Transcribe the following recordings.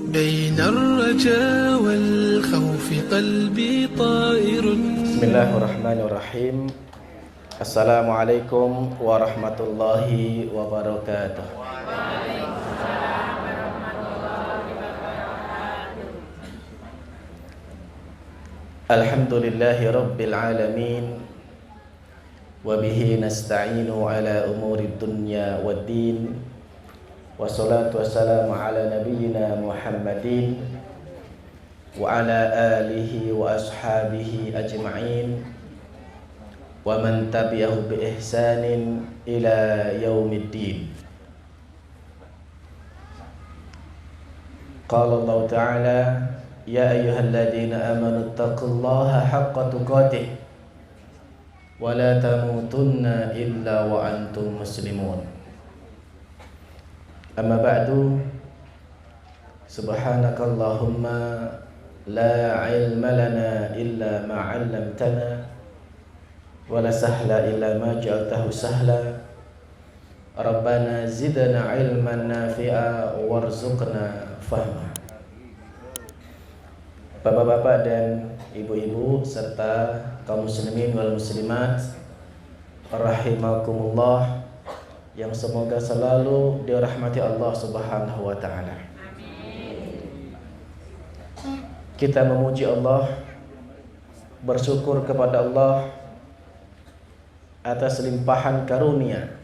بين الرجاء والخوف قلبي طائر. بسم الله الرحمن الرحيم. Assalamualaikum warahmatullahi wabarakatuh. Alhamdulillahi rabbil alamin. Wabihi nasta'inu ala umuri dunya waddin. Wassalatu wassalamu ala nabiyyina Muhammadin wa ala alihi wa ashabihi ajma'in wa man tabi'ahu bi ihsanin ila yaumiddin. Qala Allah Ta'ala, ya ayyuhalladzina amanu taqullaha haqqa tuqatih wa la tamutunna illa wa antum muslimun. Amma ba'du, subhanakallahumma la ilma lana illa ma 'allamtana wa la sahla illa ma ja'altahu sahla. Rabbana zidna ilman nafi'a warzuqna fahma. Bapak-bapak dan ibu-ibu serta kaum muslimin wal muslimat rahimakumullah, yang semoga selalu dirahmati Allah Subhanahu wa taala. Kita memuji Allah, bersyukur kepada Allah atas limpahan karunia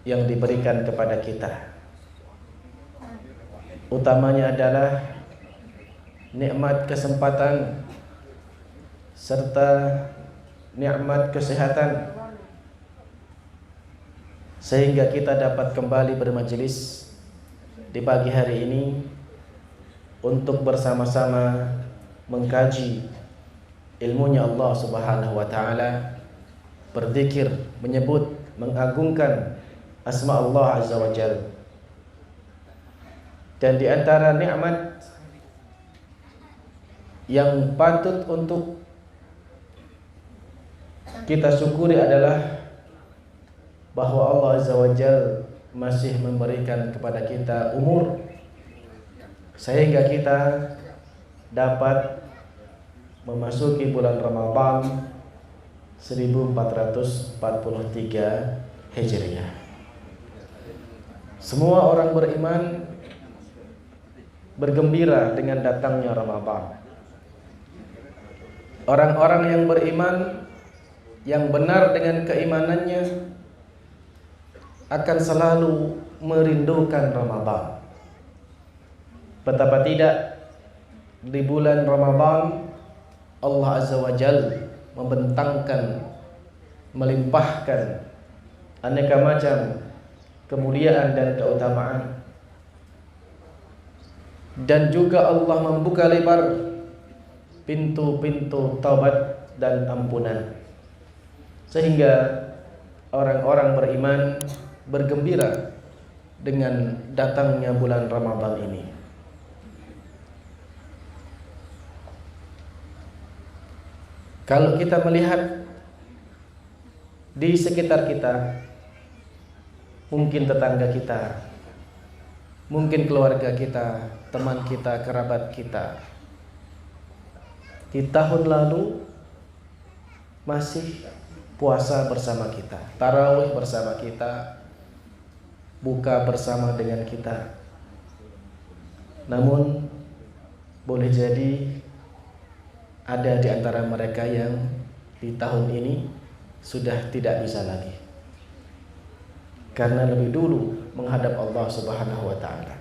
yang diberikan kepada kita. Utamanya adalah nikmat kesempatan serta nikmat kesehatan, sehingga kita dapat kembali bermajelis di pagi hari ini untuk bersama-sama mengkaji ilmunya Allah Subhanahu wa taala, berzikir, menyebut, mengagungkan asma Allah Azza wa Jalla. Dan di antara nikmat yang patut untuk kita syukuri adalah bahwa Allah Azza wa Jalla masih memberikan kepada kita umur sehingga kita dapat memasuki bulan Ramadan 1443 Hijriah. Semua orang beriman bergembira dengan datangnya Ramadan. Orang-orang yang beriman, yang benar dengan keimanannya, akan selalu merindukan Ramadan. Betapa tidak, di bulan Ramadan Allah Azza wa Jalla membentangkan, melimpahkan aneka macam kemuliaan dan keutamaan. Dan juga Allah membuka lebar pintu-pintu taubat dan ampunan, sehingga orang-orang beriman bergembira dengan datangnya bulan Ramadan ini. Kalau kita melihat di sekitar kita, mungkin tetangga kita, mungkin keluarga kita, teman kita, kerabat kita, di tahun lalu masih puasa bersama kita, tarawih bersama kita, buka bersama dengan kita. Namun boleh jadi ada di antara mereka yang di tahun ini sudah tidak bisa lagi, karena lebih dulu menghadap Allah Subhanahu wa taala.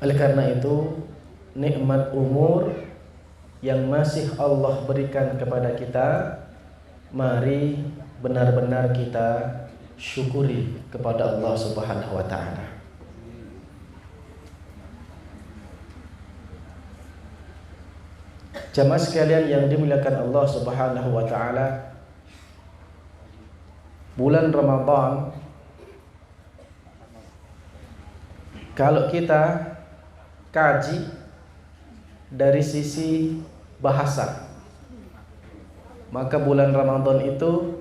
Oleh karena itu, nikmat umur yang masih Allah berikan kepada kita, mari benar-benar kita syukuri kepada Allah Subhanahu wa taala. Jamaah sekalian yang dimuliakan Allah Subhanahu wa taala, bulan Ramadan kalau kita kaji dari sisi bahasa, maka bulan Ramadan itu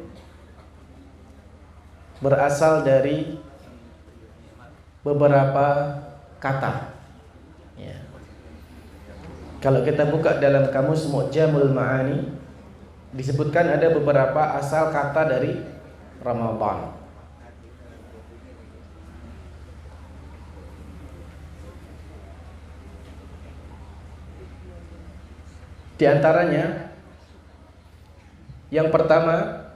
berasal dari beberapa kata. Ya. Kalau kita buka dalam kamus Mu'jamul Ma'ani, disebutkan ada beberapa asal kata dari Ramadan. Di antaranya, yang pertama,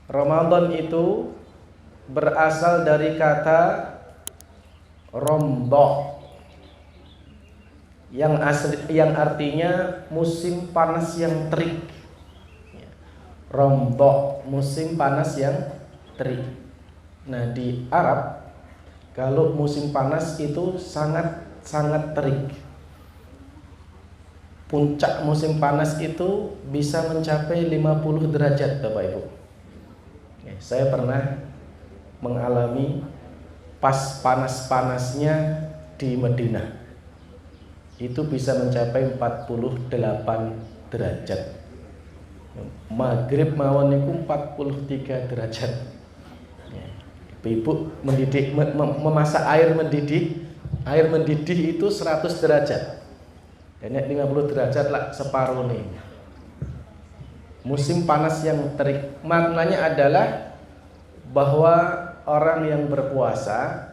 Ramadan itu berasal dari kata romdo, yang artinya musim panas yang terik. Romdo, musim panas yang terik. Nah, di Arab, kalau musim panas itu sangat terik. Puncak musim panas itu bisa mencapai 50 derajat, Bapak Ibu. Saya pernah mengalami pas panas-panasnya di Madinah. Itu bisa mencapai 48 derajat. Maghrib mawon niku 43 derajat. Ibu mendidik, memasak air mendidih. Air mendidih itu 100 derajat. Dan 50 derajat lah separuh nih. Musim panas yang terik, maknanya adalah bahwa orang yang berpuasa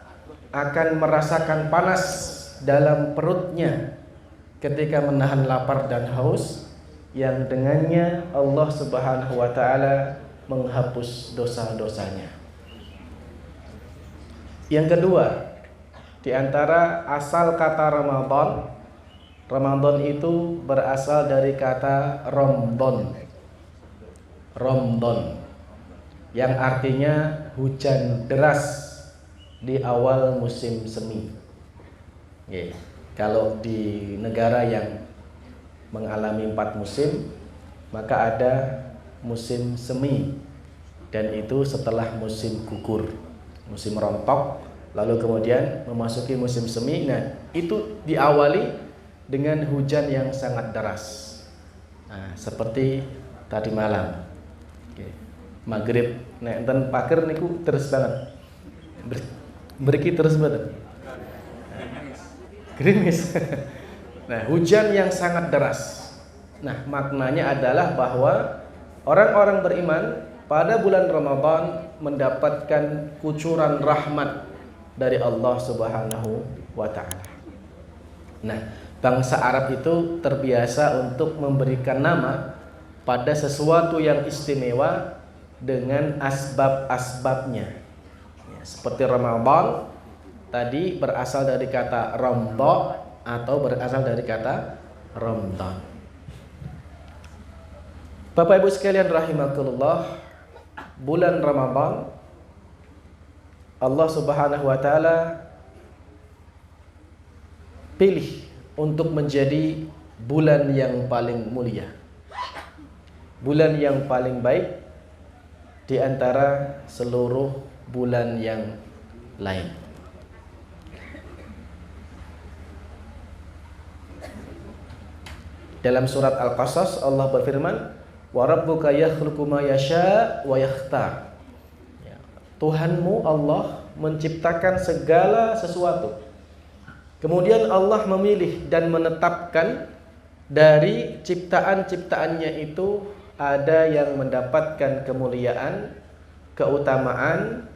akan merasakan panas dalam perutnya ketika menahan lapar dan haus, yang dengannya Allah Subhanahu wa taala menghapus dosa-dosanya. Yang kedua, di antara asal kata Ramadan itu berasal dari kata Romdon, yang artinya hujan deras di awal musim semi. Kalau di negara yang mengalami 4 musim, maka ada musim semi, dan itu setelah musim gugur, musim rontok, lalu kemudian memasuki musim semi. Nah, itu diawali dengan hujan yang sangat deras. Nah, seperti tadi malam. Maghrib nek enten pager niku terus banget. Beriki terus banget. Gerimis. Nah, hujan yang sangat deras. Nah, maknanya adalah bahwa orang-orang beriman pada bulan Ramadan mendapatkan kucuran rahmat dari Allah Subhanahu wa taala. Nah, bangsa Arab itu terbiasa untuk memberikan nama pada sesuatu yang istimewa dengan asbab-asbabnya. Seperti Ramadan tadi berasal dari kata Ramdha atau berasal dari kata Ramadan. Bapak Ibu sekalian rahimakumullah, bulan Ramadan Allah Subhanahu wa taala pilih untuk menjadi bulan yang paling mulia, bulan yang paling baik di antara seluruh bulan yang lain. Dalam surat Al-Qasas Allah berfirman, "Wa rabbuka yakhluqu ma yasha wa yakhtar." Tuhanmu Allah menciptakan segala sesuatu. Kemudian Allah memilih dan menetapkan dari ciptaan-ciptaannya itu ada yang mendapatkan kemuliaan, keutamaan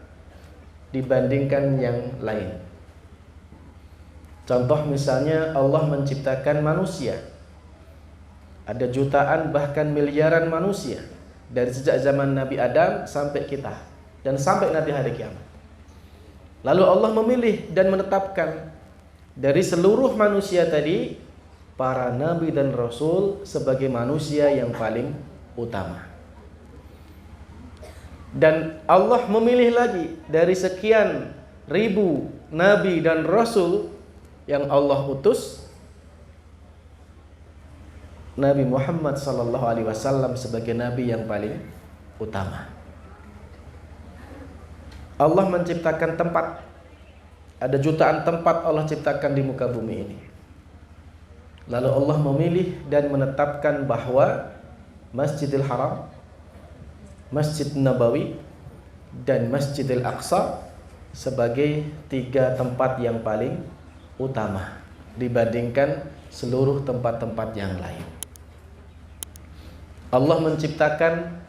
dibandingkan yang lain. Contoh misalnya Allah menciptakan manusia. Ada jutaan bahkan miliaran manusia dari sejak zaman Nabi Adam sampai kita dan sampai nanti hari kiamat. Lalu Allah memilih dan menetapkan dari seluruh manusia tadi para nabi dan rasul sebagai manusia yang paling utama. Dan Allah memilih lagi dari sekian ribu nabi dan rasul yang Allah utus, Nabi Muhammad sallallahu alaihi wasallam sebagai nabi yang paling utama. Allah menciptakan tempat. Ada jutaan tempat Allah ciptakan di muka bumi ini. Lalu Allah memilih dan menetapkan bahwa Masjidil Haram, Masjid Nabawi, dan Masjidil Aqsa sebagai 3 tempat yang paling utama dibandingkan seluruh tempat-tempat yang lain. Allah menciptakan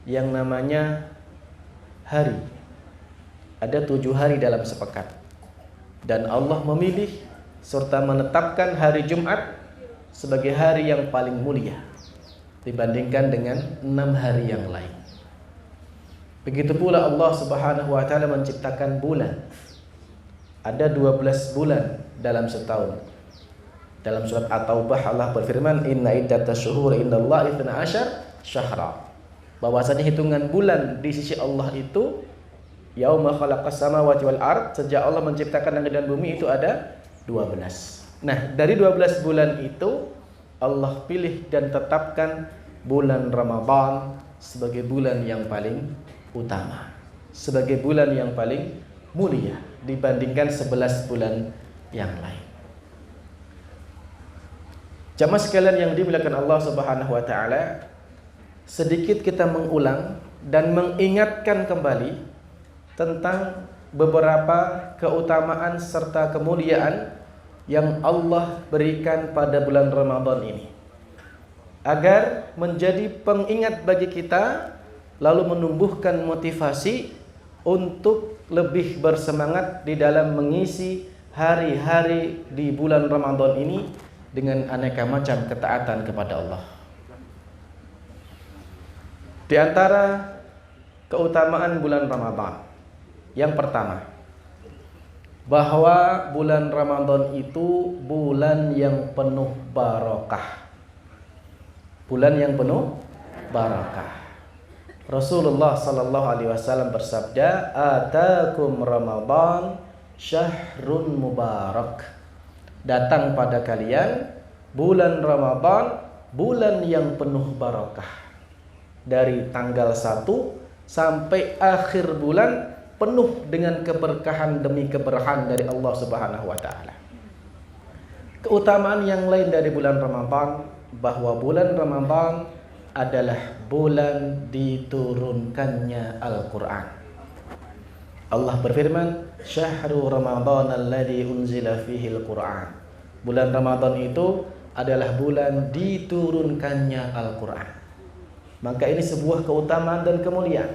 yang namanya hari. Ada 7 hari dalam sepekan. Dan Allah memilih serta menetapkan hari Jumat sebagai hari yang paling mulia dibandingkan dengan 6 hari yang lain. Begitu pula Allah Subhanahu wa taala menciptakan bulan. Ada 12 bulan dalam setahun. Dalam surat At-Taubah Allah berfirman, "Inna iddatash syuhuri indallahi 12 syahra." Bahwasanya hitungan bulan di sisi Allah itu yauma khalaqas samawati wal ard, sejak Allah menciptakan langit dan bumi itu ada 12. Nah, dari 12 bulan itu Allah pilih dan tetapkan bulan Ramadan sebagai bulan yang paling utama, sebagai bulan yang paling mulia dibandingkan 11 bulan yang lain. Jamaah sekalian yang dimuliakan Allah Subhanahu wa taala, sedikit kita mengulang dan mengingatkan kembali tentang beberapa keutamaan serta kemuliaan yang Allah berikan pada bulan Ramadan ini, agar menjadi pengingat bagi kita, lalu menumbuhkan motivasi untuk lebih bersemangat di dalam mengisi hari-hari di bulan Ramadan ini dengan aneka macam ketaatan kepada Allah. Di antara keutamaan bulan Ramadan, yang pertama, bahwa bulan Ramadan itu bulan yang penuh barakah. Bulan yang penuh barakah. Rasulullah sallallahu alaihi wasallam bersabda, "Atakum Ramadan syahrun mubarak." Datang pada kalian bulan Ramadan, bulan yang penuh barakah. Dari tanggal 1 sampai akhir bulan penuh dengan keberkahan demi keberkahan dari Allah Subhanahu wa taala. Keutamaan yang lain dari bulan Ramadan, bahwa bulan Ramadan adalah bulan diturunkannya Al-Qur'an. Allah berfirman, "Syahrul Ramadan alladzi unzila fihi al-Qur'an." Bulan Ramadan itu adalah bulan diturunkannya Al-Qur'an. Maka ini sebuah keutamaan dan kemuliaan.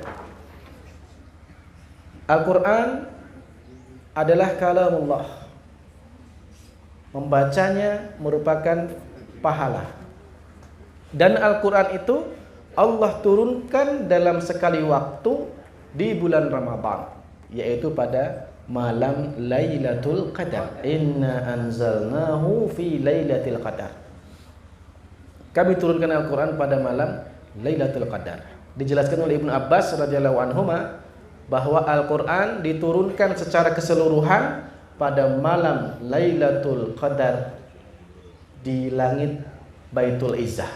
Al-Quran adalah kalamullah. Membacanya merupakan pahala. Dan Al-Quran itu Allah turunkan dalam sekali waktu di bulan Ramadan, yaitu pada malam Lailatul Qadar. Inna anzalnahu fi Lailatul Qadar. Kami turunkan Al-Quran pada malam Lailatul Qadar. Dijelaskan oleh Ibnu Abbas radhiyallahu anhuma bahwa Al-Quran diturunkan secara keseluruhan pada malam Lailatul Qadar di langit Baitul Izzah,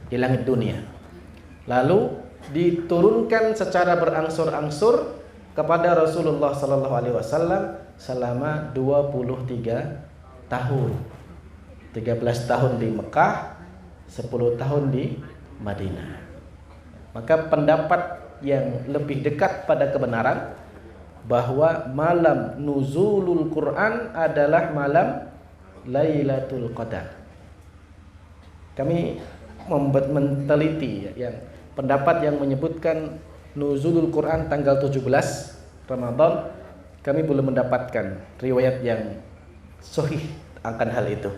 di langit dunia. Lalu diturunkan secara berangsur-angsur kepada Rasulullah sallallahu alaihi wasallam selama 23 tahun. 13 tahun di Mekah, 10 tahun di Madinah. Maka pendapat yang lebih dekat pada kebenaran bahwa malam nuzulul Quran adalah malam Lailatul Qadar. Kami meneliti yang pendapat yang menyebutkan nuzulul Quran tanggal 17 Ramadan, kami belum mendapatkan riwayat yang sahih akan hal itu.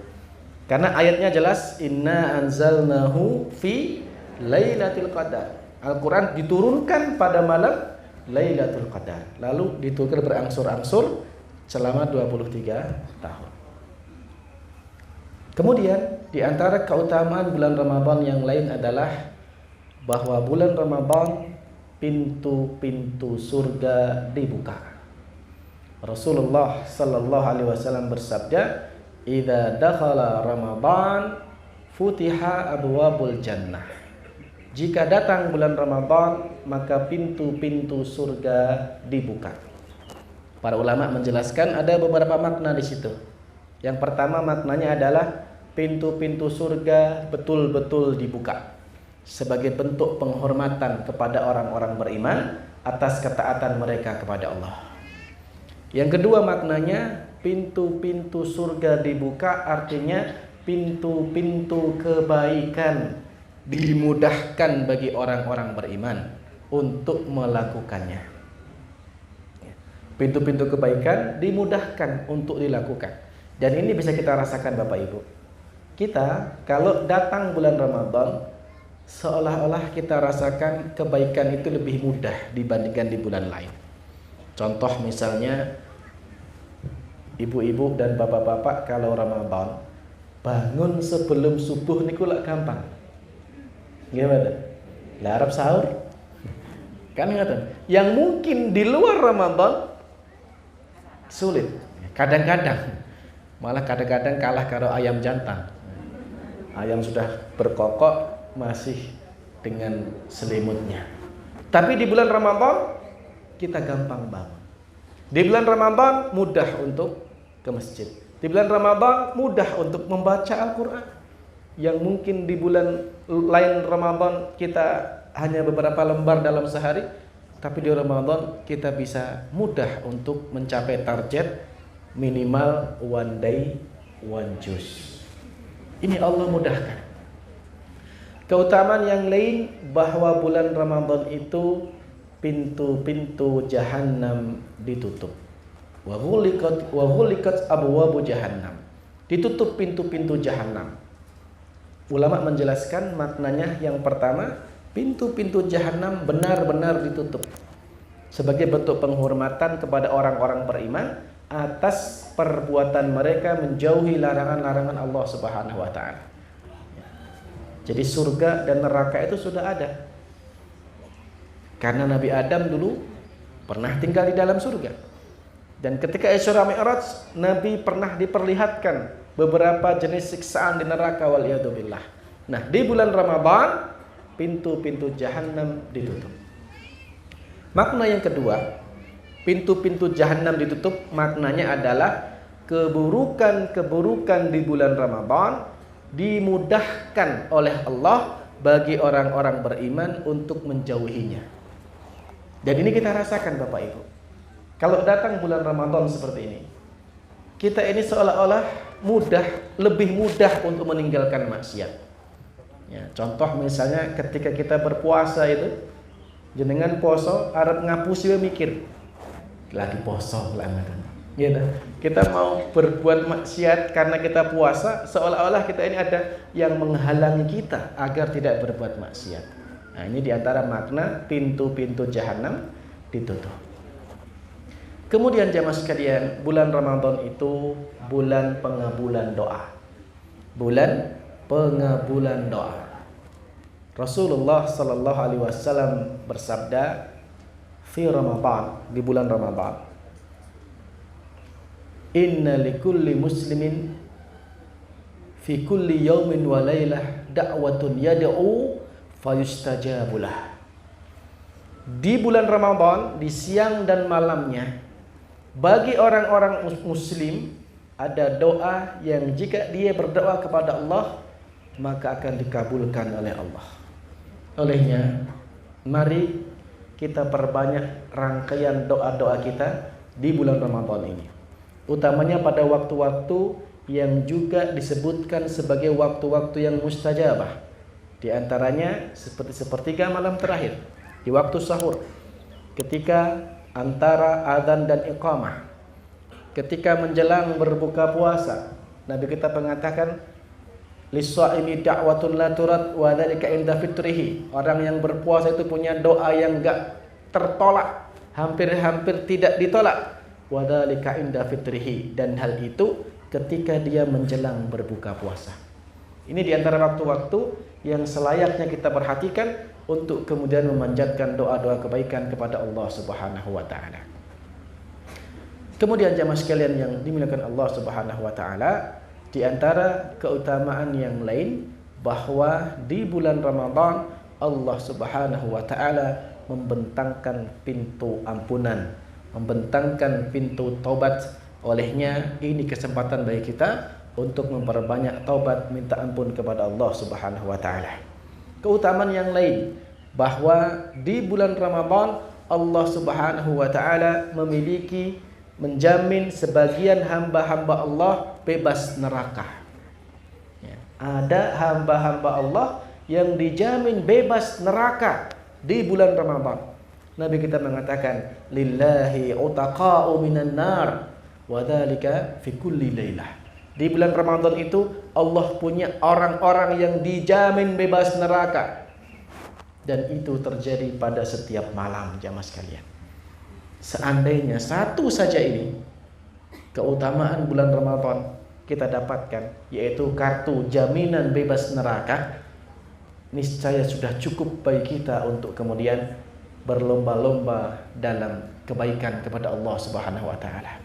Karena ayatnya jelas, inna anzalnahu fi Lailatul Qadar. Al-Quran diturunkan pada malam Lailatul Qadar, lalu diturunkan berangsur-angsur selama 23 tahun. Kemudian di antara keutamaan bulan Ramadan yang lain adalah bahwa bulan Ramadan pintu-pintu surga dibuka. Rasulullah sallallahu alaihi wasallam bersabda, "Idza dakhala Ramadan futiha abwabul jannah." Jika datang bulan Ramadan, maka pintu-pintu surga dibuka. Para ulama menjelaskan ada beberapa makna di situ. Yang pertama maknanya adalah pintu-pintu surga betul-betul dibuka sebagai bentuk penghormatan kepada orang-orang beriman atas ketaatan mereka kepada Allah. Yang kedua maknanya pintu-pintu surga dibuka, artinya pintu-pintu kebaikan dimudahkan bagi orang-orang beriman untuk melakukannya. Pintu-pintu kebaikan dimudahkan untuk dilakukan. Dan ini bisa kita rasakan Bapak Ibu. Kita kalau datang bulan Ramadan, seolah-olah kita rasakan kebaikan itu lebih mudah dibandingkan di bulan lain. Contoh misalnya, ibu-ibu dan bapak-bapak kalau Ramadan bangun sebelum subuh niku lak gampang. Gimana? Lah Arab sahur. Kan ngaten. Yang mungkin di luar Ramadan sulit. Kadang-kadang malah kadang-kadang kalah karo ayam jantan. Ayam sudah berkokok masih dengan selimutnya. Tapi di bulan Ramadan kita gampang bangun. Di bulan Ramadan mudah untuk ke masjid. Di bulan Ramadan mudah untuk membaca Al-Quran. Yang mungkin di bulan lain Ramadan kita hanya beberapa lembar dalam sehari, tapi di Ramadan kita bisa mudah untuk mencapai target minimal one day one juz. Ini Allah mudahkan. Keutamaan yang lain bahwa bulan Ramadan itu pintu-pintu jahanam ditutup. Wa ghuliqat abwabu jahannam. Ditutup pintu-pintu jahanam. Ulama menjelaskan maknanya yang pertama, pintu-pintu jahanam benar-benar ditutup sebagai bentuk penghormatan kepada orang-orang beriman atas perbuatan mereka menjauhi larangan-larangan Allah Subhanahu wa taala. Jadi surga dan neraka itu sudah ada. Karena Nabi Adam dulu pernah tinggal di dalam surga. Dan ketika Isra Mi'raj, Nabi pernah diperlihatkan beberapa jenis siksaan di neraka waliyadzubillah. Nah, di bulan Ramadan pintu-pintu jahanam ditutup. Makna yang kedua, pintu-pintu jahanam ditutup maknanya adalah keburukan-keburukan di bulan Ramadan dimudahkan oleh Allah bagi orang-orang beriman untuk menjauhinya. Dan ini kita rasakan Bapak Ibu. Kalau datang bulan Ramadan seperti ini, kita ini seolah-olah lebih mudah untuk meninggalkan maksiat. Ya, contoh misalnya ketika kita berpuasa itu, jenengan poso arep ngapusi mikir, lagi poso lah ngaten. Gitu. Kita mau berbuat maksiat karena kita puasa, seolah-olah kita ini ada yang menghalangi kita agar tidak berbuat maksiat. Nah, ini diantara makna pintu-pintu jahanam ditutup. Kemudian jamaah sekalian, bulan Ramadan itu bulan pengabulan doa. Bulan pengabulan doa. Rasulullah sallallahu alaihi wasallam bersabda fi Ramadan, di bulan Ramadan, inna likulli muslimin fi kulli yaumin wa lailah da'watun yad'u fayustajabulah. Di bulan Ramadan, di siang dan malamnya, bagi orang-orang muslim ada doa yang jika dia berdoa kepada Allah maka akan dikabulkan oleh Allah. Olehnya, mari kita perbanyak rangkaian doa-doa kita di bulan Ramadan ini. Utamanya pada waktu-waktu yang juga disebutkan sebagai waktu-waktu yang mustajabah. Di antaranya seperti sepertiga malam terakhir, di waktu sahur, ketika antara adzan dan iqamah, ketika menjelang berbuka puasa. Nabi kita mengatakan, lis-shaimi da'watun la turad wa dzalika inda fitrihi. Orang yang berpuasa itu punya doa yang enggak tertolak, hampir-hampir tidak ditolak. Wa dzalika inda fitrihi, dan hal itu ketika dia menjelang berbuka puasa. Ini di antara waktu-waktu yang selayaknya kita perhatikan untuk kemudian memanjatkan doa-doa kebaikan kepada Allah Subhanahu wa taala. Kemudian jamaah sekalian yang dimuliakan Allah Subhanahu wa taala, di antara keutamaan yang lain bahwa di bulan Ramadan Allah Subhanahu wa taala membentangkan pintu ampunan, membentangkan pintu taubat. Olehnya ini kesempatan bagi kita untuk memperbanyak taubat minta ampun kepada Allah Subhanahu wa taala. Keutamaan yang lain bahwa di bulan Ramadan Allah Subhanahu wa taala memiliki menjamin sebagian hamba-hamba Allah bebas neraka. Ya. Ada hamba-hamba Allah yang dijamin bebas neraka di bulan Ramadan. Nabi kita mengatakan, lillahi utaqa'u minan nar wa dzalika fi kulli lailah. Di bulan Ramadan itu Allah punya orang-orang yang dijamin bebas neraka. Dan itu terjadi pada setiap malam, jamaah sekalian. Seandainya satu saja ini keutamaan bulan Ramadan kita dapatkan, yaitu kartu jaminan bebas neraka, niscaya sudah cukup bagi kita untuk kemudian berlomba-lomba dalam kebaikan kepada Allah Subhanahu wa taala.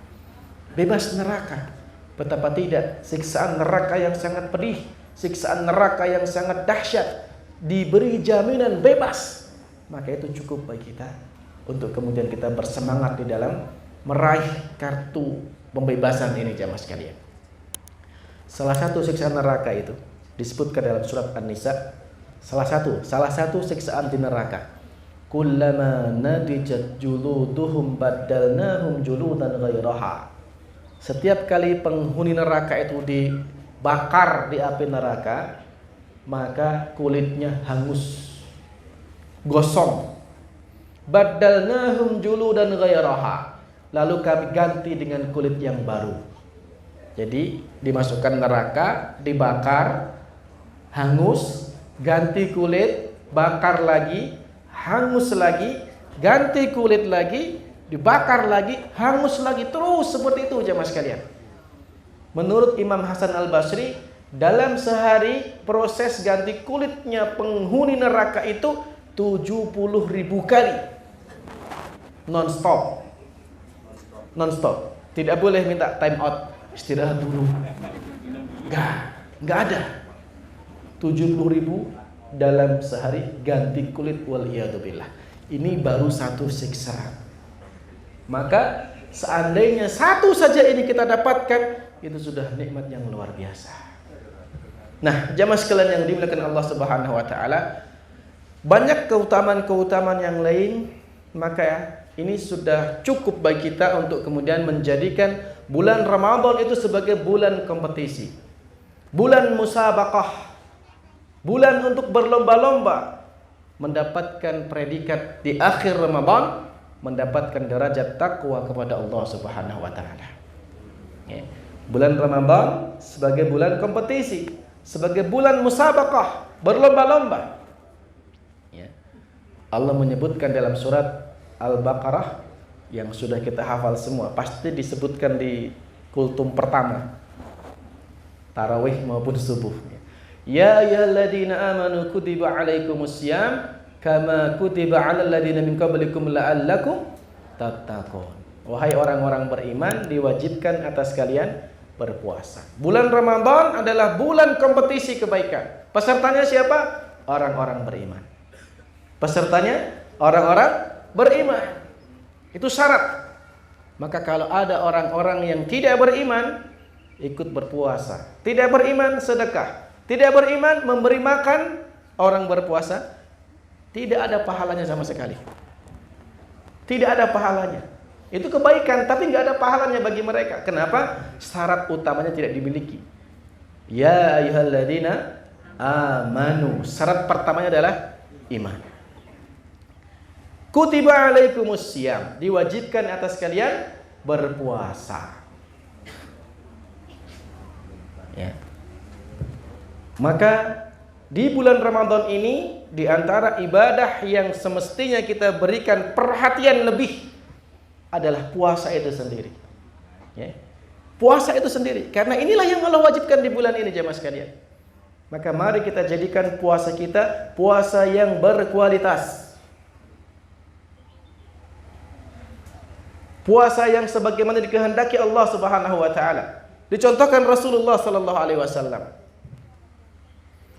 Bebas neraka, betapa tidak siksaan neraka yang sangat pedih, siksaan neraka yang sangat dahsyat, diberi jaminan bebas. Maka itu cukup bagi kita untuk kemudian kita bersemangat di dalam meraih kartu pembebasan ini, jamaah sekalian. Salah satu siksaan neraka itu disebutkan dalam surat An-Nisa. Salah satu siksaan di neraka. Kullama nadijat juluduhum baddalnahum juludan ghairaha. Setiap kali penghuni neraka itu dibakar di api neraka, maka kulitnya hangus, gosong. Baddalnahum juludan ghairaha. Lalu kami ganti dengan kulit yang baru. Jadi dimasukkan neraka, dibakar, hangus, ganti kulit, bakar lagi, hangus lagi, ganti kulit lagi, dibakar lagi, hangus lagi, terus seperti itu, jemaah sekalian. Menurut Imam Hasan Al-Basri, dalam sehari proses ganti kulitnya penghuni neraka itu 70.000 kali. Non-stop. Tidak boleh minta time out, istirahat dulu. Enggak ada. 70.000 dalam sehari ganti kulit, waliyadzubillah. Ini baru satu siksaan. Maka seandainya satu saja ini kita dapatkan, itu sudah nikmat yang luar biasa. Nah, jamaah sekalian yang dimuliakan Allah Subhanahu wa taala, banyak keutamaan-keutamaan yang lain, maka ini sudah cukup bagi kita untuk kemudian menjadikan bulan Ramadan itu sebagai bulan kompetisi, bulan musabaqah, bulan untuk berlomba-lomba mendapatkan predikat di akhir Ramadan, mendapatkan derajat takwa kepada Allah Subhanahu wa taala. Ya. Bulan Ramadan sebagai bulan kompetisi, sebagai bulan musabaqah, berlomba-lomba. Ya. Allah menyebutkan dalam surat Al-Baqarah yang sudah kita hafal semua, pasti disebutkan di kultum pertama, tarawih maupun subuh. Ya ayyuhalladzina amanu kutiba alaikumussyam kama kutiba 'alal ladzina min qablikum la'allakum tattaqun. Wahai orang-orang beriman, diwajibkan atas kalian berpuasa. Bulan Ramadan adalah bulan kompetisi kebaikan. Pesertanya siapa? Orang-orang beriman. Pesertanya orang-orang beriman. Itu syarat. Maka kalau ada orang-orang yang tidak beriman ikut berpuasa, tidak beriman sedekah, tidak beriman memberi makan orang berpuasa, tidak ada pahalanya sama sekali. Tidak ada pahalanya. Itu kebaikan tapi nggak ada pahalanya bagi mereka. Kenapa? Syarat utamanya tidak dimiliki. Ya ayyuhalladzina amanu. Syarat pertamanya adalah iman. Kutiba alaikumussyam, diwajibkan atas kalian berpuasa. Ya. Maka di bulan Ramadan ini, di antara ibadah yang semestinya kita berikan perhatian lebih adalah puasa itu sendiri. Ya. Puasa itu sendiri, karena inilah yang Allah wajibkan di bulan ini, jemaah sekalian. Maka mari kita jadikan puasa kita puasa yang berkualitas. Puasa yang sebagaimana dikehendaki Allah Subhanahu wa taala. Dicontohkan Rasulullah sallallahu alaihi wasallam.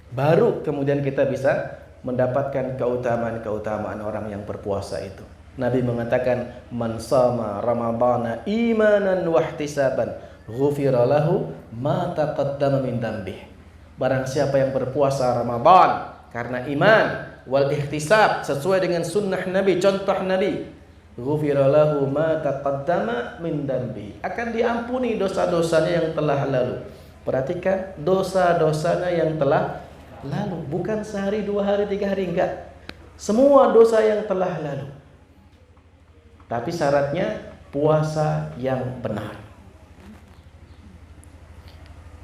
Baru kemudian kita bisa mendapatkan keutamaan-keutamaan orang yang berpuasa itu. Nabi mengatakan, "Man shama ramadhana imanan wa ihtisaban, ghufira lahu ma taqaddama min dhanbihi." Barang siapa yang berpuasa Ramadan karena iman wal ihtisab, sesuai dengan sunnah Nabi, contoh Nabi, ghufira lahu ma taqaddama min dambi. Akan diampuni dosa-dosanya yang telah lalu. Perhatikan, dosa-dosanya yang telah lalu, bukan sehari, 2 hari, 3 hari, enggak. Semua dosa yang telah lalu. Tapi syaratnya puasa yang benar.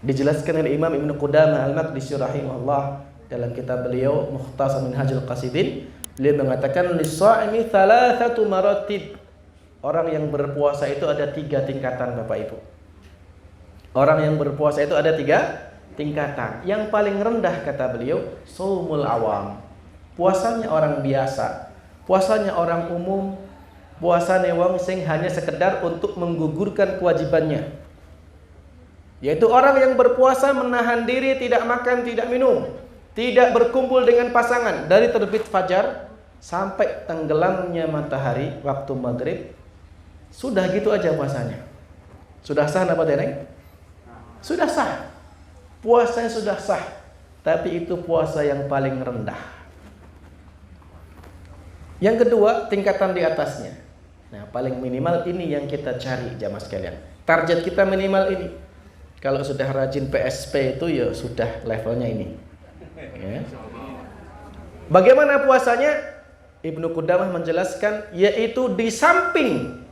Dijelaskan oleh Imam Ibnu Qudamah Al-Maqdisi rahimahullah dalam kitab beliau Mukhtasar Minhajul Qasidin. Beliau mengatakan lis-sha'imi thalathatu maratib. Orang yang berpuasa itu ada 3 tingkatan, Bapak Ibu. Orang yang berpuasa itu ada 3 tingkatan. Yang paling rendah kata beliau shaumul awam. Puasanya orang biasa, puasanya orang umum, puasanya wong sing hanya sekedar untuk menggugurkan kewajibannya. Yaitu orang yang berpuasa menahan diri, tidak makan, tidak minum, tidak berkumpul dengan pasangan dari terbit fajar sampai tenggelamnya matahari waktu maghrib. Sudah gitu aja puasanya. Sudah sah apa tidak? Sudah sah. Puasanya sudah sah. Tapi itu puasa yang paling rendah. Yang kedua, tingkatan di atasnya. Nah, paling minimal ini yang kita cari jamaah sekalian. Target kita minimal ini. Kalau sudah rajin PSP itu ya sudah levelnya ini. Ya. Bagaimana puasanya? Ibnu Qudamah menjelaskan, yaitu di samping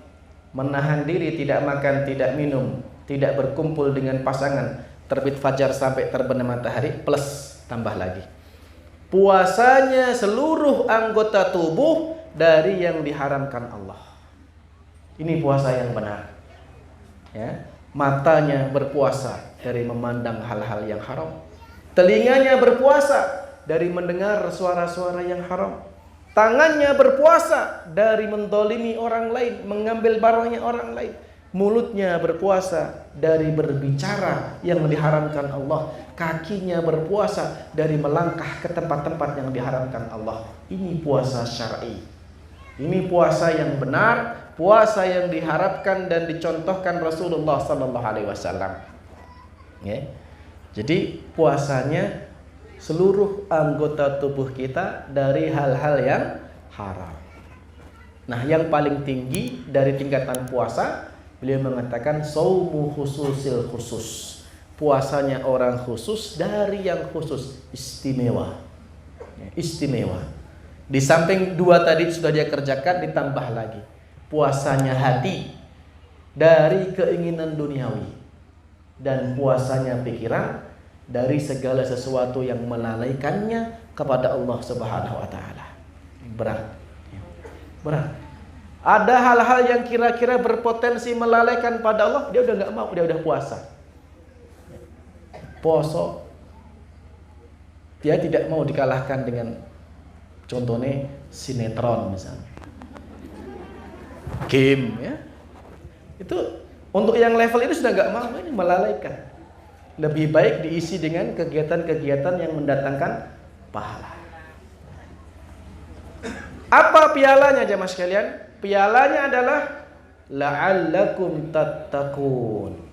menahan diri, tidak makan, tidak minum, tidak berkumpul dengan pasangan, terbit fajar sampai terbenam matahari, plus tambah lagi puasanya seluruh anggota tubuh dari yang diharamkan Allah. Ini puasa yang benar. Ya. Matanya berpuasa dari memandang hal-hal yang haram. Telinganya berpuasa dari mendengar suara-suara yang haram. Tangannya berpuasa dari mendolimi orang lain, mengambil barangnya orang lain. Mulutnya berpuasa dari berbicara yang diharamkan Allah. Kakinya berpuasa dari melangkah ke tempat-tempat yang diharamkan Allah. Ini puasa syar'i. Ini puasa yang benar, puasa yang diharapkan dan dicontohkan Rasulullah sallallahu alaihi wasallam. Ya. Jadi puasanya seluruh anggota tubuh kita dari hal-hal yang haram. Nah, yang paling tinggi dari tingkatan puasa, beliau mengatakan shaumu khususil khusus. Puasanya orang khusus dari yang khusus, istimewa. Istimewa. Di samping 2 tadi sudah dia kerjakan, ditambah lagi puasanya hati dari keinginan duniawi, dan puasanya pikiran dari segala sesuatu yang melalaikannya kepada Allah Subhanahu wa taala. Berat. Berat. Ada hal-hal yang kira-kira berpotensi melalaikan pada Allah, dia udah enggak mau, dia udah puasa. Poso dia tidak mau dikalahkan dengan contohnya sinetron misalnya, game, ya. Itu untuk yang level itu sudah nggak mau, ini melalaikan. Lebih baik diisi dengan kegiatan-kegiatan yang mendatangkan pahala. Apa pialanya jamaah sekalian? Pialanya adalah la'allakum tattaqun.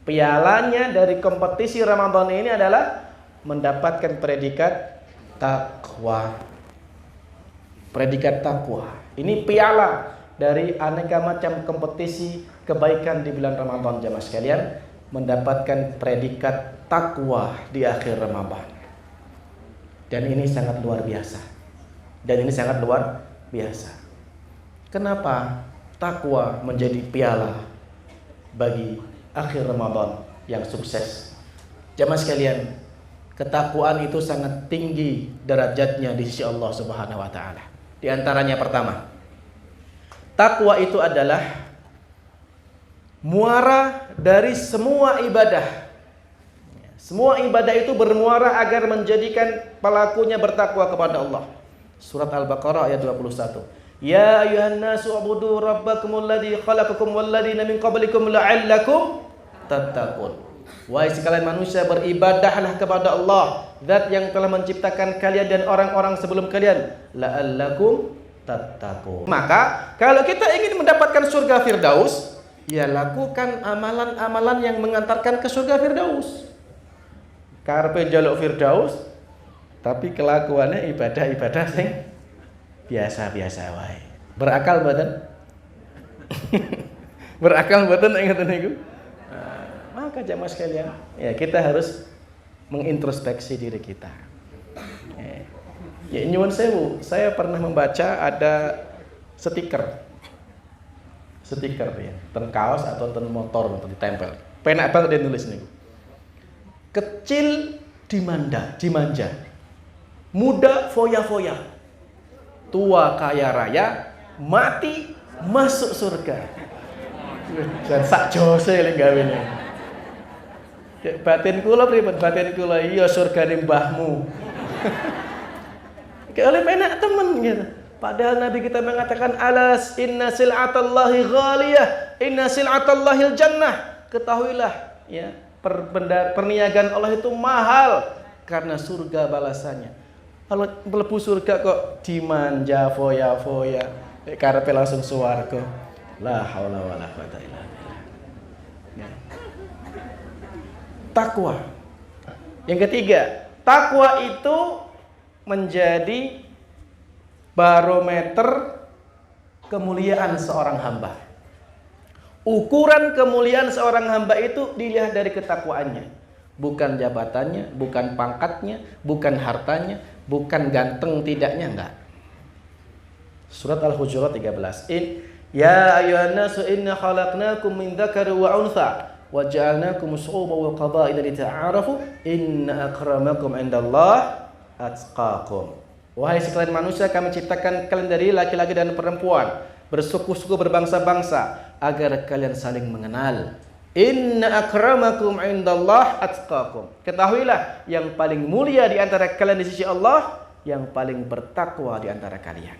Pialanya dari kompetisi Ramadan ini adalah mendapatkan predikat takwa. Predikat takwa. Ini piala dari aneka macam kompetisi kebaikan di bulan Ramadan jamaah sekalian, mendapatkan predikat takwa di akhir Ramadan. Dan ini sangat luar biasa. Kenapa takwa menjadi piala bagi akhir Ramadan yang sukses? Jamaah sekalian, ketakwaan itu sangat tinggi derajatnya di sisi Allah Subhanahu wa taala. Di antaranya pertama, takwa itu adalah muara dari semua ibadah. Semua ibadah itu bermuara agar menjadikan pelakunya bertakwa kepada Allah. Surat Al-Baqarah ayat 21. Ya ayuhan nasu ubudu rabbakumul ladzi khalaqakum wal ladzina min qablikum la'allakum tattaqun. Wahai sekalian manusia, beribadahlah kepada Allah, zat yang telah menciptakan kalian dan orang-orang sebelum kalian, la'allakum tattaqun. Maka kalau kita ingin mendapatkan surga Firdaus, ya lakukan amalan-amalan yang mengantarkan ke surga Firdaus. Karpe jaluk Firdaus, tapi kelakuannya ibadah-ibadah sing biasa-biasa wae. Berakal badan? Berakal mboten ngoten niku. Maka jamaah sekalian, ya kita harus mengintrospeksi diri kita. Ya nyuwun sewu, saya pernah membaca ada stiker ya, ten kaos atau ten motor untuk ditempel. Penak banget dia nulis nih. Kecil dimanja, muda foya-foya, tua kaya raya, mati masuk surga. Dan sak jose lek gawene. Batin kula pripun? Batin kula iya surgane mbahmu. Oleh penak temen gitu. Padahal Nabi kita mengatakan alas inna sil'atallahi ghaliyah, inna sil'atallahil jannah. Ketahuilah ya, perniagaan Allah itu mahal karena surga balasannya. Kalau mlebu surga kok dimanja foya-foya, karepe langsung swarga. La haula wala quwata illa billah. Takwa. Yang ketiga, takwa itu menjadi barometer kemuliaan seorang hamba. Ukuran kemuliaan seorang hamba itu dilihat dari ketakwaannya, bukan jabatannya, bukan pangkatnya, bukan hartanya, bukan ganteng tidaknya, enggak. Surat Al-Hujurat 13. Ya ayyuhan nasu inna khalaqnakum min dzakari wa untha wa ja'alnakum syu'uban wa qabaila lita'arafu inna akramakum 'indallahi atqakum. Wahai sekalian manusia, kami ciptakan kalian dari laki-laki dan perempuan, bersuku-suku, berbangsa-bangsa, agar kalian saling mengenal. Inna akramakum 'indallahi atqakum. Ketahuilah yang paling mulia di antara kalian di sisi Allah, yang paling bertakwa di antara kalian.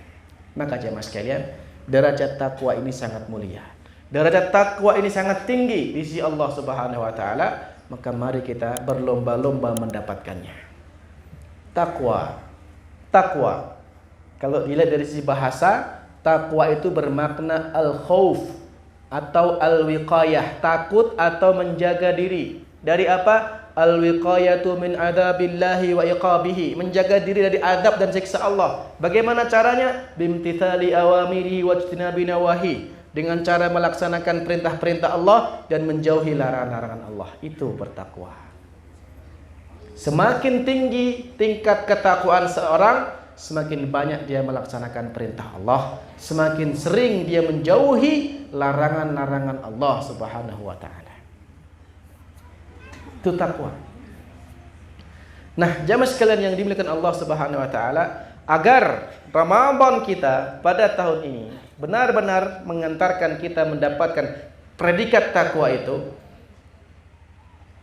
Maka jemaah sekalian, derajat takwa ini sangat mulia. Derajat takwa ini sangat tinggi di sisi Allah Subhanahu wa taala, maka mari kita berlomba-lomba mendapatkannya. Takwa. Kalau dilihat dari sisi bahasa, takwa itu bermakna al-khauf atau al-wiqayah, takut atau menjaga diri. Dari apa? Al-wiqayatu min adzabillahi wa iqabihi, menjaga diri dari azab dan siksa Allah. Bagaimana caranya? Bimtithali awamirihi wa ijtinabi nawahi, dengan cara melaksanakan perintah-perintah Allah dan menjauhi larangan-larangan Allah. Itu bertakwa. Semakin tinggi tingkat ketakwaan seorang, semakin banyak dia melaksanakan perintah Allah, semakin sering dia menjauhi larangan-larangan Allah Subhanahu wa taala. Itu takwa. Nah, jamaah sekalian yang dimuliakan Allah Subhanahu wa taala, agar Ramadan kita pada tahun ini benar-benar mengantarkan kita mendapatkan predikat takwa itu,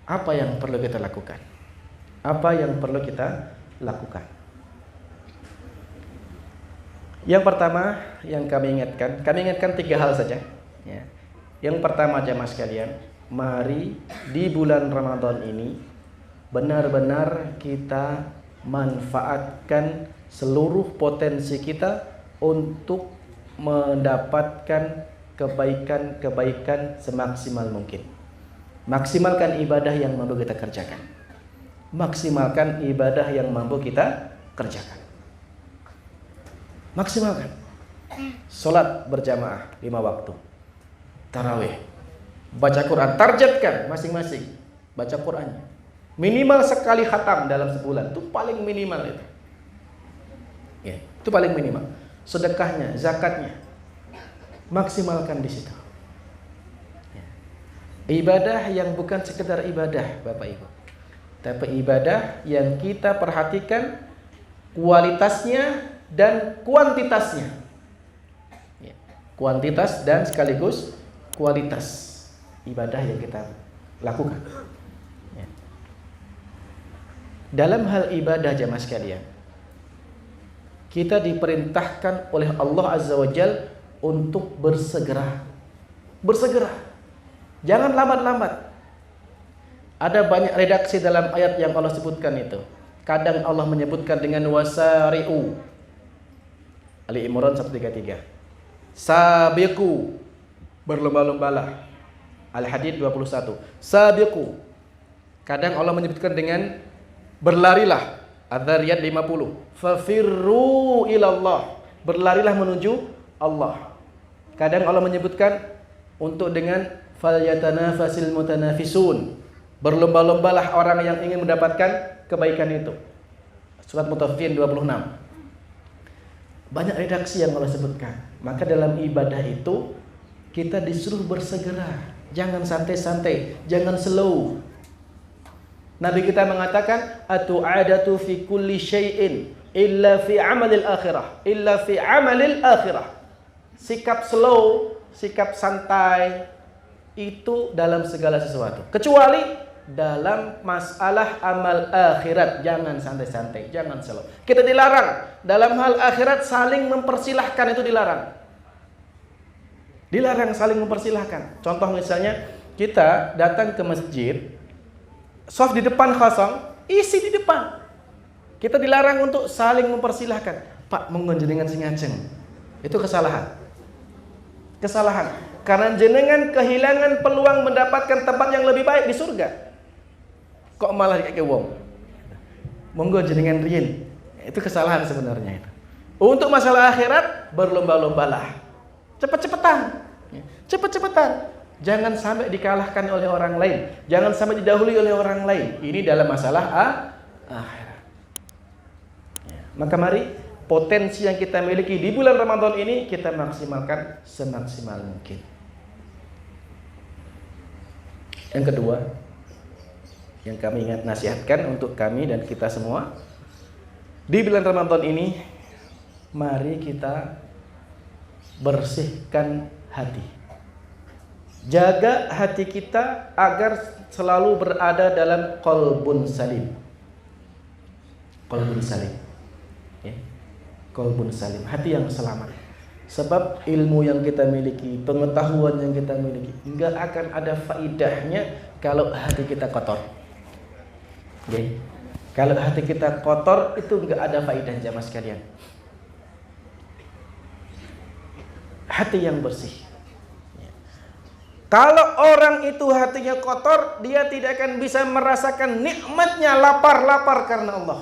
apa yang perlu kita lakukan? Apa yang perlu kita lakukan? Yang pertama yang kami ingatkan 3 hal saja. Ya. Yang pertama jamaah sekalian, mari di bulan Ramadan ini benar-benar kita manfaatkan seluruh potensi kita untuk mendapatkan kebaikan-kebaikan semaksimal mungkin. Maksimalkan ibadah yang mampu kita kerjakan. Maksimalkan ibadah yang mampu kita kerjakan. Maksimalkan. Salat berjamaah 5 waktu. Tarawih. Baca Quran, targetkan masing-masing baca Qurannya. Minimal sekali khatam dalam sebulan, itu paling minimal itu. Ya, itu paling minimal. Sedekahnya, zakatnya, maksimalkan di situ. Ya. Ibadah yang bukan sekedar ibadah, Bapak Ibu, tapi ibadah yang kita perhatikan kualitasnya dan kuantitasnya. Ya. Kuantitas dan sekaligus kualitas ibadah yang kita lakukan. Ya. Dalam hal ibadah jamaah sekalian, kita diperintahkan oleh Allah Azza wa Jalla untuk bersegera. Bersegera. Jangan lambat-lambat. Ada banyak redaksi dalam ayat yang Allah sebutkan itu. Kadang Allah menyebutkan dengan wasari'u. Ali Imran 133. Sabiqu, berlomba-lombalah. Al-Hadid 21. Sabiqu. Kadang Allah menyebutkan dengan berlarilah. Adz-Dzariyat 50. Fafirru ilallah, berlarilah menuju Allah. Kadang Allah menyebutkan untuk dengan falyatanafasil mutanafisun. Berlomba-lombalah orang yang ingin mendapatkan kebaikan itu. Surat Mutaffifin 26. Banyak redaksi yang Allah sebutkan. Maka dalam ibadah itu kita disuruh bersegera. Jangan santai-santai, jangan slow. Nabi kita mengatakan atu'adatu fi kulli syai'in illa fi amalil akhirah, illa fi amalil akhirah. Sikap slow, sikap santai itu dalam segala sesuatu, kecuali dalam masalah amal akhirat. Jangan santai-santai, jangan slow. Kita dilarang dalam hal akhirat saling mempersilahkan, itu dilarang. Dilarang saling mempersilahkan. Contoh misalnya kita datang ke masjid, shaf di depan kosong, isi di depan. Kita dilarang untuk saling mempersilahkan. Pak, monggo jenengan sing ngajeng. Itu kesalahan. Kesalahan. Karena jenengan kehilangan peluang mendapatkan tempat yang lebih baik di surga. Kok malah dikake wong? Monggo jenengan riyin. Itu kesalahan sebenarnya itu. Untuk masalah akhirat berlomba-lombalah. Cepet-cepetan. Cepet-cepetan. Jangan sampai dikalahkan oleh orang lain. Jangan sampai didahului oleh orang lain. Ini dalam masalah akhirat. Maka mari potensi yang kita miliki di bulan Ramadan ini kita maksimalkan semaksimal mungkin. Yang kedua, yang kami ingat nasihatkan untuk kami dan kita semua, di bulan Ramadan ini mari kita bersihkan hati. Jaga hati kita agar selalu berada dalam qalbun salim. Qalbun salim. Ya. Qalbun salim, hati yang selamat. Sebab ilmu yang kita miliki, pengetahuan yang kita miliki, enggak akan ada faidahnya kalau hati kita kotor. Okay. Kalau hati kita kotor itu enggak ada faidah jamaah sekalian. Hati yang bersih. Kalau orang itu hatinya kotor, dia tidak akan bisa merasakan nikmatnya lapar karena Allah.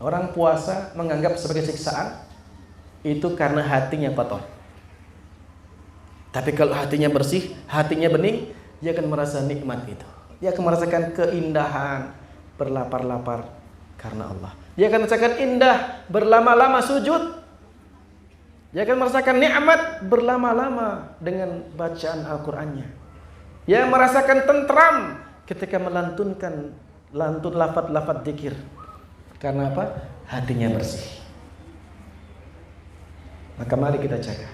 Orang puasa menganggap sebagai siksaan itu karena hatinya kotor. Tapi kalau hatinya bersih, hatinya bening, dia akan merasa nikmat itu. Dia akan merasakan keindahan berlapar-lapar karena Allah. Dia akan merasakan indah berlama-lama sujud. Dia akan merasakan nikmat berlama-lama dengan bacaan Al-Qur'annya. Dia merasakan tentram ketika melantunkan lafaz-lafaz zikir. Karena apa? Hatinya bersih. Maka mari kita jaga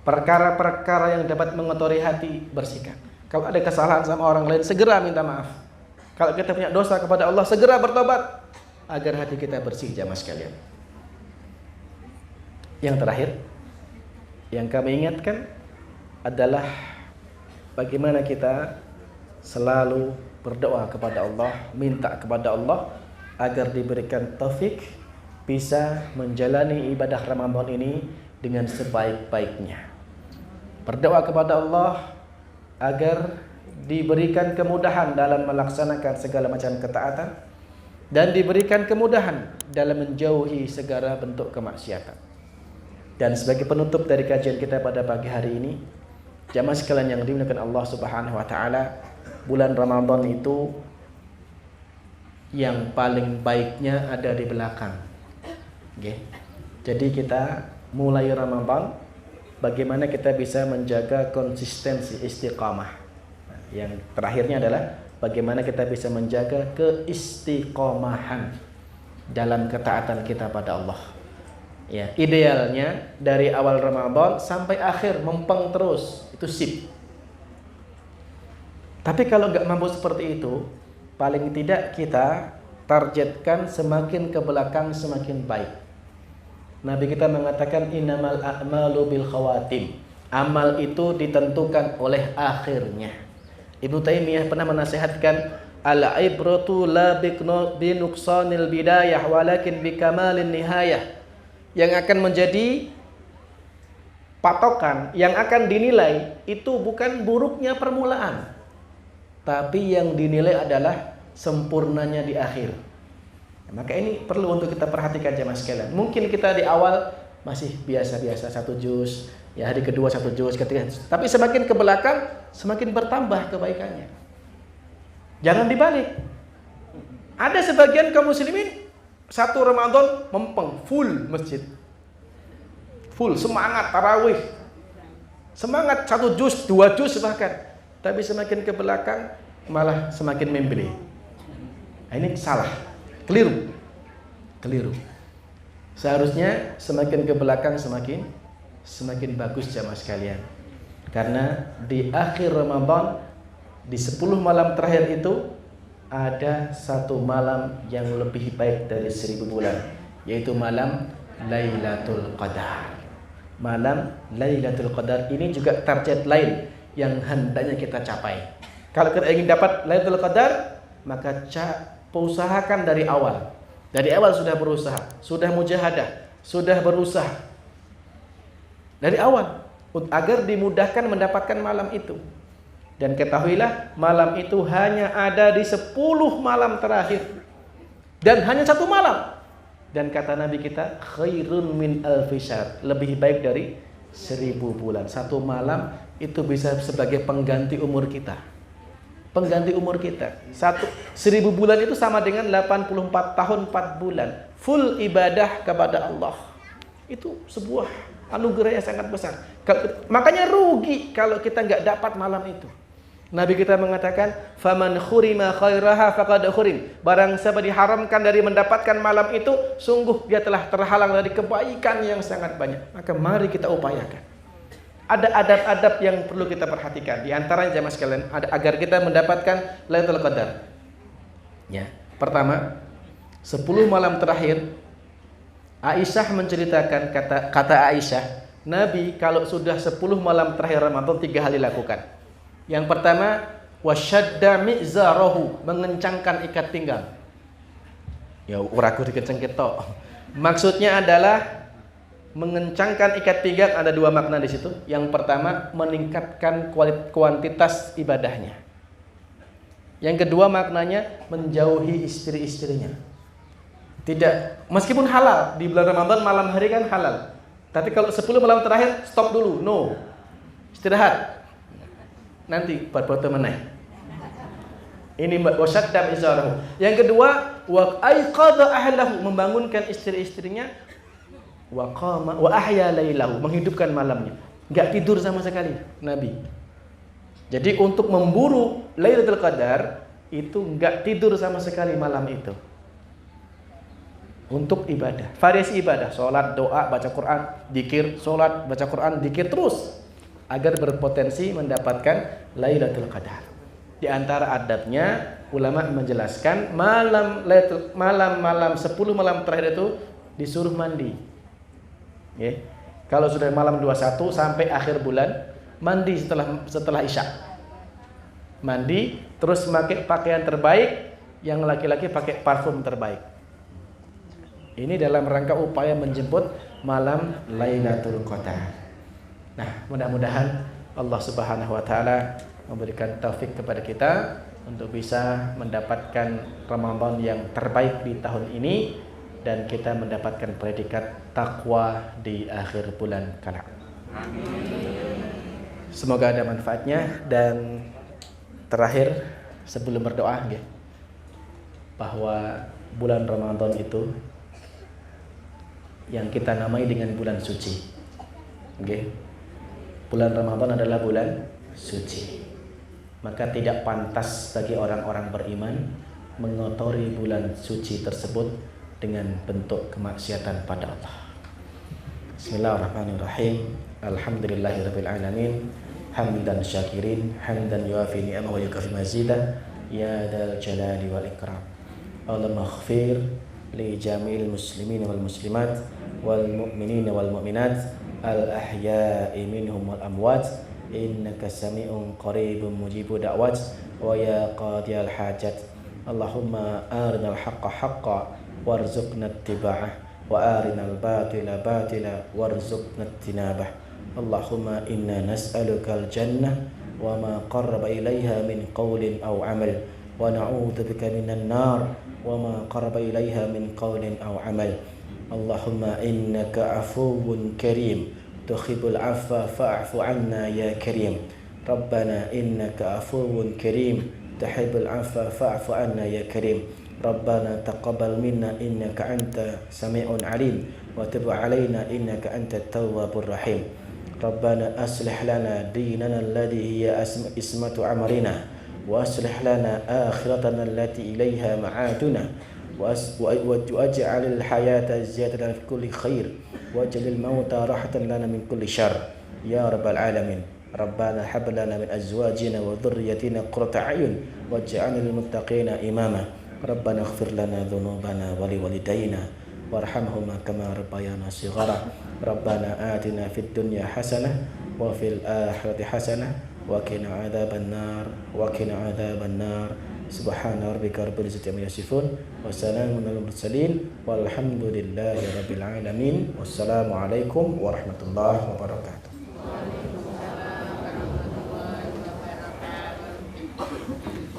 perkara-perkara yang dapat mengotori hati, bersihkan. Kalau ada kesalahan sama orang lain, segera minta maaf. Kalau kita punya dosa kepada Allah, segera bertobat agar hati kita bersih jamaah sekalian. Yang terakhir yang kami ingatkan adalah bagaimana kita selalu berdoa kepada Allah, minta kepada Allah agar diberikan taufik bisa menjalani ibadah Ramadan ini dengan sebaik-baiknya. Berdoa kepada Allah agar diberikan kemudahan dalam melaksanakan segala macam ketaatan dan diberikan kemudahan dalam menjauhi segala bentuk kemaksiatan. Dan sebagai penutup dari kajian kita pada pagi hari ini, jamaah sekalian yang dimuliakan Allah Subhanahu wa taala, bulan Ramadan itu yang paling baiknya ada di belakang. Okay. Jadi kita mulai Ramadan, bagaimana kita bisa menjaga konsistensi istiqamah. Yang terakhirnya adalah bagaimana kita bisa menjaga keistiqomahan dalam ketaatan kita pada Allah. Ya, idealnya dari awal Ramadan sampai akhir mempeng terus, itu sip. Tapi kalau nggak mampu seperti itu, paling tidak kita targetkan semakin ke belakang semakin baik. Nabi kita mengatakan innamal a'malu bil khawatim. Amal itu ditentukan oleh akhirnya. Ibnu Taimiyah pernah menasihatkan al-ibratu la bi nuqsanil bidayah walakin bi kamalin nihayah. Yang akan menjadi patokan, yang akan dinilai itu bukan buruknya permulaan, tapi yang dinilai adalah sempurnanya di akhir. Maka ini perlu untuk kita perhatikan jemaah sekalian. Mungkin kita di awal masih biasa-biasa 1 juz, ya hari kedua 1 juz, ketiga. Tapi semakin ke belakang semakin bertambah kebaikannya. Jangan dibalik. Ada sebagian kaum muslimin 1 Ramadan mempeng full masjid. Full semangat tarawih. Semangat 1 juz, 2 juz bahkan. Tapi semakin ke belakang malah semakin membeli. Nah, ini salah. Keliru. Seharusnya semakin ke belakang semakin bagus jamaah sekalian. Karena di akhir Ramadan, di 10 malam terakhir itu ada 1 malam yang lebih baik dari 1000 bulan, yaitu malam Lailatul Qadar. Malam Lailatul Qadar ini juga target lain yang hendaknya kita capai. Kalau kita ingin dapat Lailatul Qadar, maka usahakan dari awal. Dari awal sudah berusaha, sudah mujahadah, sudah berusaha dari awal agar dimudahkan mendapatkan malam itu. Dan ketahuilah malam itu hanya ada di 10 malam terakhir dan hanya 1 malam. Dan kata Nabi kita, khairun min alfi syahr, lebih baik dari 1000 bulan. 1 malam itu bisa sebagai pengganti umur kita. Pengganti umur kita. 1000 bulan itu sama dengan 84 tahun 4 bulan. Full ibadah kepada Allah. Itu sebuah anugerah yang sangat besar. Makanya rugi kalau kita nggak dapat malam itu. Nabi kita mengatakan, faman khurima khairaha faqad khurim. Barang siapa diharamkan dari mendapatkan malam itu, sungguh dia telah terhalang dari kebaikan yang sangat banyak. Maka mari kita upayakan. Ada adab-adab yang perlu kita perhatikan. Di antaranya jamaah sekalian, agar kita mendapatkan Lailatul Qadar. Ya, pertama, 10 malam terakhir, Aisyah menceritakan, kata Aisyah, Nabi kalau sudah 10 malam terakhir Ramadan 3 hal dilakukan. Yang pertama, wasyadda mi'zarahu, mengencangkan ikat pinggang. Ya, uraku dikencang ketok. Maksudnya adalah mengencangkan ikat pinggang. Ada 2 makna di situ. Yang pertama, meningkatkan kuantitas ibadahnya. Yang kedua maknanya, menjauhi istri-istrinya. Tidak, meskipun halal di bulan Ramadan malam hari kan halal. Tapi kalau 10 malam terakhir stop dulu, no. Istirahat. Nanti buat meneh. Ini wasyadda izarahu. Yang kedua, wa aiqadha ahlahu, membangunkan istri-istrinya, wa qama wa ahya lailahu, menghidupkan malamnya. Enggak tidur sama sekali Nabi. Jadi untuk memburu Lailatul Qadar itu enggak tidur sama sekali malam itu. Untuk ibadah, variasi ibadah, sholat, doa, baca Quran, dzikir, sholat, baca Quran, dzikir terus agar berpotensi mendapatkan Lailatul Qadar. Di antara adabnya, ulama menjelaskan malam 10 malam terakhir itu disuruh mandi. Ya. Kalau sudah malam 21 sampai akhir bulan, mandi setelah Isya. Mandi terus pakai pakaian terbaik, yang laki-laki pakai parfum terbaik. Ini dalam rangka upaya menjemput malam Lailatul Qadar. Nah, mudah-mudahan Allah Subhanahu wa taala memberikan taufik kepada kita untuk bisa mendapatkan Ramadan yang terbaik di tahun ini dan kita mendapatkan predikat takwa di akhir bulan kelak. Semoga ada manfaatnya. Dan terakhir sebelum berdoa bahwa bulan Ramadan itu yang kita namai dengan bulan suci. Bulan Ramadan adalah bulan suci. Maka tidak pantas bagi orang-orang beriman mengotori bulan suci tersebut dengan bentuk kemaksiatan pada Allah. Bismillahirrahmanirrahim. Alhamdulillahirabbil alamin. Hamdan syakirin, hamdan yuafi ni'amahu wa yukafi mazidah. Ya dzal jalali wal ikram. Allahumma ighfir li jami'il muslimin wal muslimat wal mu'minin wal mu'minat al ahya'i minhum wal amwat innaka sami'un qaribun mujibu da'wat wa ya qadiyal hajat. Allahumma arinal haqqa haqqa warzuqna ittiba'ah wa arinal batila batila warzuqna ijtinabah. Allahumma inna nas'aluka al jannah wa ma qarraba ilaiha min qawlin aw amal wa na'udzubika minan nar wa ma qarraba ilaiha min qawlin aw amal. Allahumma innaka afuwun karim tuhibbul afwa fa'fu anna ya karim. Rabbana innaka afuwun karim tuhibbul afwa fa'fu anna ya karim. Rabbana taqabbal minna innaka anta sami'un alim wa tub 'alaina innaka antat tawwabur rahim. Rabbana aslih lana dinana alladhi hiya ismatu amrina wa aslih lana akhiratana allati ilaiha ma'aduna waj'al al-hayata ziyadatan fi kulli khair waj'al al-mauta rahatan lana min kulli syarr ya rabbal alamin. Rabbana hab lana min azwajina wa dhurriyyatina qurrata a'yun waj'alna lil muttaqina imama. Rabbana ighfir lana dhunubana wa liwalidayna warhamhuma kama rabbayana shighara. Rabbana atina fid dunya hasanah wa fil akhirati hasanah wa qina adzaban nar. Subhana rabbika rabbil izzati amma yasifun wa salamun alal mursalin walhamdulillahi rabbil alamin. Wassalamu alaikum warahmatullahi wabarakatuh.